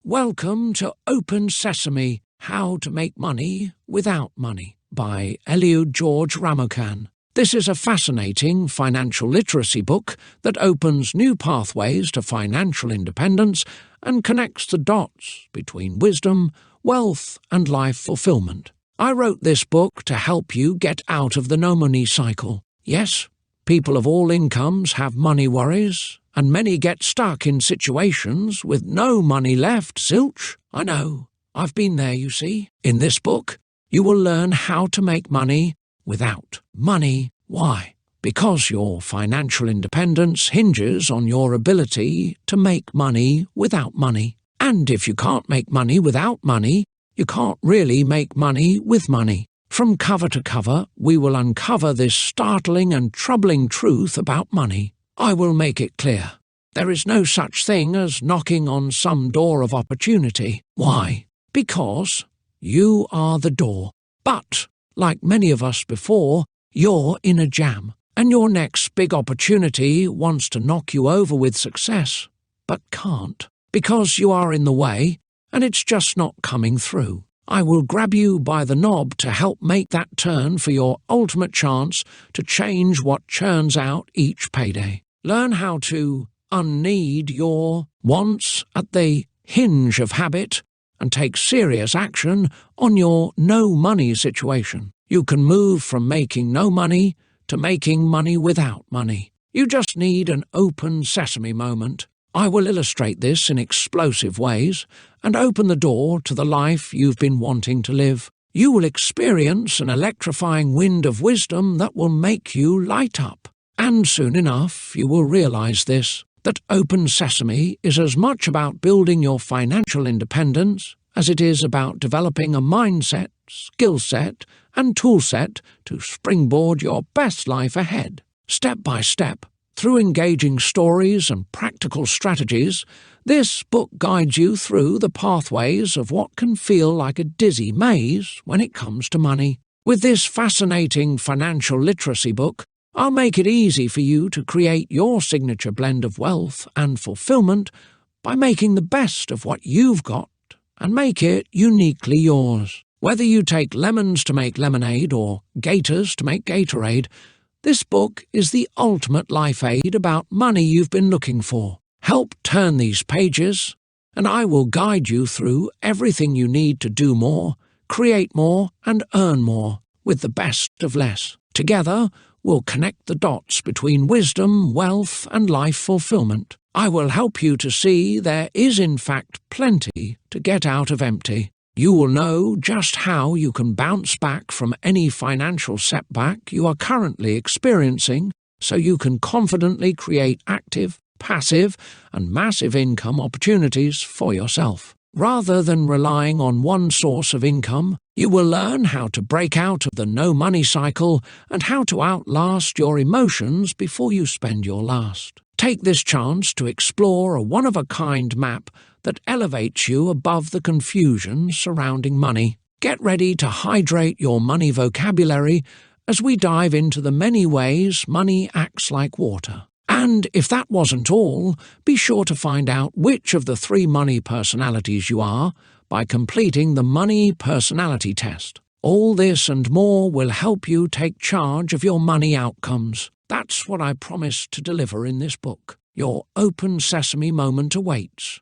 Welcome to Open Sesame, How to Make Money Without Money by Eliud George Ramocan. This is a fascinating financial literacy book that opens new pathways to financial independence and connects the dots between wisdom, wealth, and life fulfillment. I wrote this book to help you get out of the no money cycle. Yes, people of all incomes have money worries, and many get stuck in situations with no money left. Zilch. I know. I've been there, you see. In this book, you will learn how to make money without money. Why? Because your financial independence hinges on your ability to make money without money. And if you can't make money without money, you can't really make money with money. From cover to cover, we will uncover this startling and troubling truth about money. I will make it clear. There is no such thing as knocking on some door of opportunity. Why? Because you are the door. But, like many of us before, you're in a jam, and your next big opportunity wants to knock you over with success, but can't, because you are in the way, and it's just not coming through. I will grab you by the knob to help make that turn for your ultimate chance to change what churns out each payday. Learn how to unneed your wants at the hinge of habit and take serious action on your no money situation. You can move from making no money to making money without money. You just need an open sesame moment. I will illustrate this in explosive ways and open the door to the life you've been wanting to live. You will experience an electrifying wind of wisdom that will make you light up. And soon enough, you will realize this, that Open Sesame is as much about building your financial independence as it is about developing a mindset, skill set, and tool set to springboard your best life ahead. Step by step, through engaging stories and practical strategies, this book guides you through the pathways of what can feel like a dizzy maze when it comes to money. With this fascinating financial literacy book, I'll make it easy for you to create your signature blend of wealth and fulfillment by making the best of what you've got and make it uniquely yours. Whether you take lemons to make lemonade or gators to make Gatorade, this book is the ultimate life aid about money you've been looking for. Help turn these pages, and I will guide you through everything you need to do more, create more, and earn more with the best of less. Together, we'll connect the dots between wisdom, wealth, and life fulfillment. I will help you to see there is in fact plenty to get out of empty. You will know just how you can bounce back from any financial setback you are currently experiencing so you can confidently create active, passive, and massive income opportunities for yourself. Rather than relying on one source of income, you will learn how to break out of the no-money cycle and how to outlast your emotions before you spend your last. Take this chance to explore a one-of-a-kind map that elevates you above the confusion surrounding money. Get ready to hydrate your money vocabulary as we dive into the many ways money acts like water. And if that wasn't all, be sure to find out which of the 3 money personalities you are by completing the Money Personality Test. All this and more will help you take charge of your money outcomes. That's what I promise to deliver in this book. Your Open Sesame moment awaits.